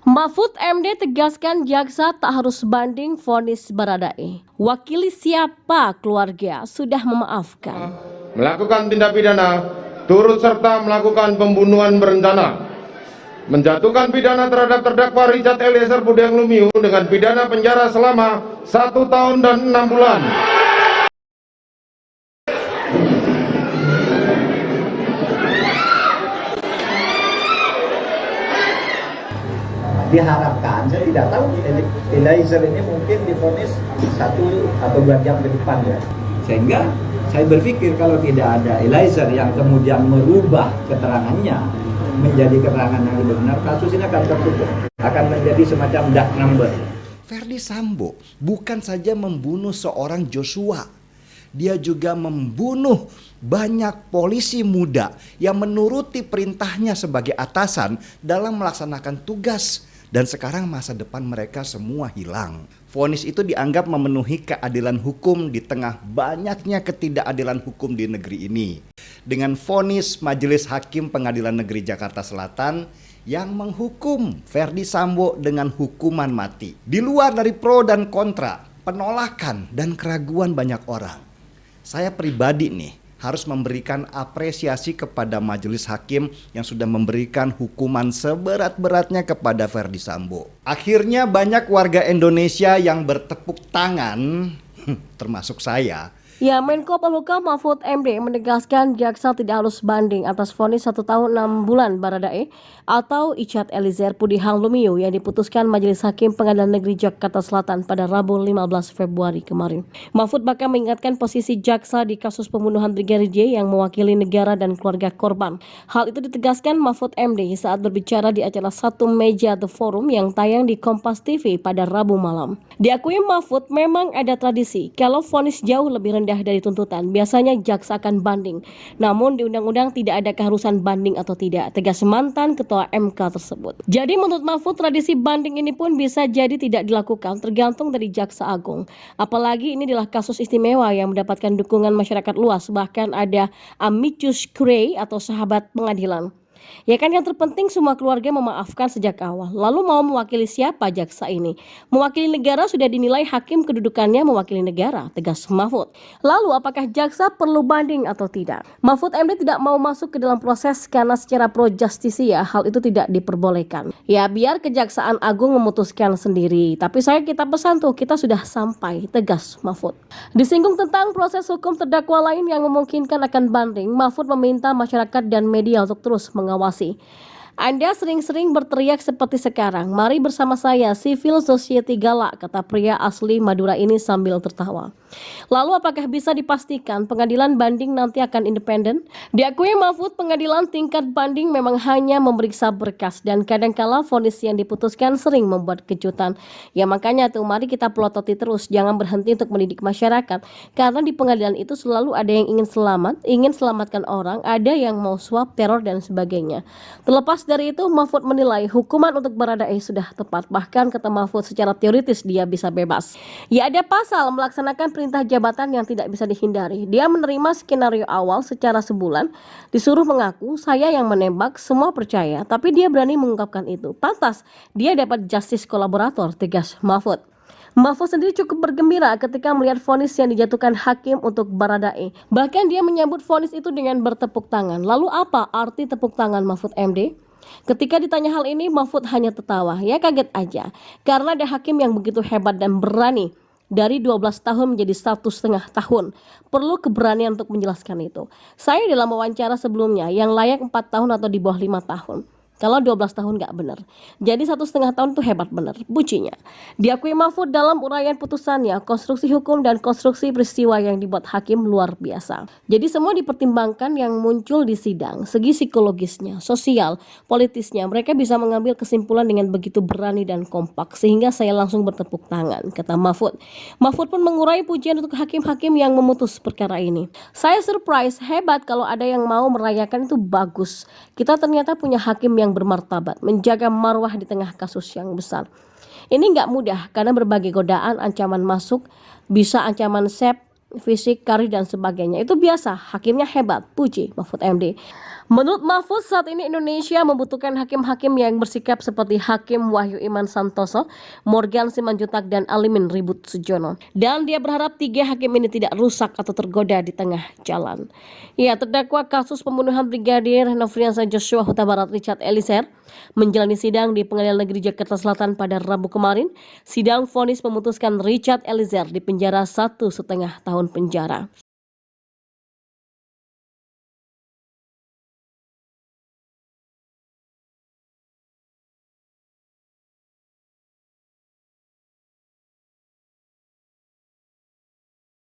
Mahfud MD tegaskan jaksa tak harus banding vonis Baradae. Wakili siapa keluarga sudah memaafkan. Melakukan tindak pidana turut serta melakukan pembunuhan berencana, menjatuhkan pidana terhadap terdakwa Richard Eliezer Budiang Lumiu dengan pidana penjara selama 1 tahun dan 6 bulan. Diharapkan, saya tidak tahu, Eliezer ini mungkin divonis 1 atau 2 jam ke depan ya. Sehingga saya berpikir kalau tidak ada Eliezer yang kemudian merubah keterangannya menjadi keterangan yang lebih benar, kasus ini akan tertutup, akan menjadi semacam dark number. Verdi Sambo bukan saja membunuh seorang Joshua, dia juga membunuh banyak polisi muda yang menuruti perintahnya sebagai atasan dalam melaksanakan tugas. Dan sekarang masa depan mereka semua hilang. Vonis itu dianggap memenuhi keadilan hukum di tengah banyaknya ketidakadilan hukum di negeri ini. Dengan vonis Majelis Hakim Pengadilan Negeri Jakarta Selatan yang menghukum Verdi Sambo dengan hukuman mati. Di luar dari pro dan kontra, penolakan dan keraguan banyak orang, saya pribadi nih harus memberikan apresiasi kepada majelis hakim yang sudah memberikan hukuman seberat-beratnya kepada Verdi Sambo. Akhirnya banyak warga Indonesia yang bertepuk tangan, termasuk saya. Ya, Menko Polhukam Mahfud MD menegaskan jaksa tidak harus banding atas vonis 1 tahun 6 bulan Baradae atau Richard Eliezer Budiang Lumiu yang diputuskan Majelis Hakim Pengadilan Negeri Jakarta Selatan pada Rabu 15 Februari kemarin. Mahfud bahkan mengingatkan posisi jaksa di kasus pembunuhan Brigadir J yang mewakili negara dan keluarga korban. Hal itu ditegaskan Mahfud MD saat berbicara di acara Satu Meja The Forum yang tayang di Kompas TV pada Rabu malam. Diakui Mahfud memang ada tradisi kalau vonis jauh lebih rendah dari tuntutan, biasanya jaksa akan banding. Namun di undang-undang tidak ada keharusan banding atau tidak, tegas mantan ketua MK tersebut. Jadi menurut Mahfud tradisi banding ini pun bisa jadi tidak dilakukan tergantung dari jaksa agung. Apalagi ini adalah kasus istimewa yang mendapatkan dukungan masyarakat luas, bahkan ada amicus curiae atau sahabat pengadilan. Ya kan, yang terpenting semua keluarga memaafkan sejak awal. Lalu mau mewakili siapa jaksa ini? Mewakili negara sudah dinilai hakim kedudukannya mewakili negara, tegas Mahfud. Lalu apakah jaksa perlu banding atau tidak? Mahfud MD tidak mau masuk ke dalam proses karena secara pro justisia hal itu tidak diperbolehkan. Ya biar Kejaksaan Agung memutuskan sendiri. Tapi kita pesan tuh, kita sudah sampai, tegas Mahfud. Disinggung tentang proses hukum terdakwa lain yang memungkinkan akan banding, Mahfud meminta masyarakat dan media untuk terus mengawasi. Anda sering-sering berteriak seperti sekarang. Mari bersama saya, Civil Society galak, kata pria asli Madura ini sambil tertawa. Lalu apakah bisa dipastikan pengadilan banding nanti akan independen? Diakui Mahfud, pengadilan tingkat banding memang hanya memeriksa berkas dan kadangkala vonis yang diputuskan sering membuat kejutan. Ya makanya tuh mari kita pelototi terus, jangan berhenti untuk mendidik masyarakat. Karena di pengadilan itu selalu ada yang ingin selamat, ingin selamatkan orang, ada yang mau suap, teror dan sebagainya. Terlepas dari itu, Mahfud menilai hukuman untuk Baradae sudah tepat. Bahkan kata Mahfud, secara teoritis dia bisa bebas. Ya ada pasal melaksanakan perintah jabatan yang tidak bisa dihindari. Dia menerima skenario awal secara sebulan, disuruh mengaku saya yang menembak, semua percaya, tapi dia berani mengungkapkan itu. Pantas dia dapat justice kolaborator, tegas Mahfud. Mahfud sendiri cukup bergembira ketika melihat vonis yang dijatuhkan hakim untuk Baradae. Bahkan dia menyambut vonis itu dengan bertepuk tangan. Lalu apa arti tepuk tangan Mahfud MD? Ketika ditanya hal ini, Mahfud hanya tertawa. Ya kaget aja, karena ada hakim yang begitu hebat dan berani. Dari 12 tahun menjadi 1,5 tahun. Perlu keberanian untuk menjelaskan itu. Saya dalam wawancara sebelumnya yang layak 4 tahun atau di bawah 5 tahun. Kalau 12 tahun nggak benar. Jadi 1,5 tahun itu hebat benar, bucinya. Diakui Mahfud dalam uraian putusannya, konstruksi hukum dan konstruksi peristiwa yang dibuat hakim luar biasa. Jadi semua dipertimbangkan yang muncul di sidang, segi psikologisnya, sosial, politisnya. Mereka bisa mengambil kesimpulan dengan begitu berani dan kompak, sehingga saya langsung bertepuk tangan, kata Mahfud. Mahfud pun mengurai pujian untuk hakim-hakim yang memutus perkara ini. Saya surprise, hebat kalau ada yang mau merayakan itu bagus. Kita ternyata punya hakim yang bermartabat, menjaga marwah di tengah kasus yang besar. Ini nggak mudah karena berbagai godaan, ancaman masuk, bisa ancaman fisik, karir dan sebagainya. Itu biasa, hakimnya hebat, puji Mahfud MD. Menurut Mahfud, saat ini Indonesia membutuhkan hakim-hakim yang bersikap seperti Hakim Wahyu Iman Santoso, Morgan Simanjuntak, dan Alimin Ribut Sujono. Dan dia berharap 3 hakim ini tidak rusak atau tergoda di tengah jalan. Ya, terdakwa kasus pembunuhan Brigadir Nofriansah Joshua Huta Barat Richard Eliezer menjalani sidang di Pengadilan Negeri Jakarta Selatan pada Rabu kemarin. Sidang vonis memutuskan Richard Eliezer dipenjara 1,5 tahun penjara.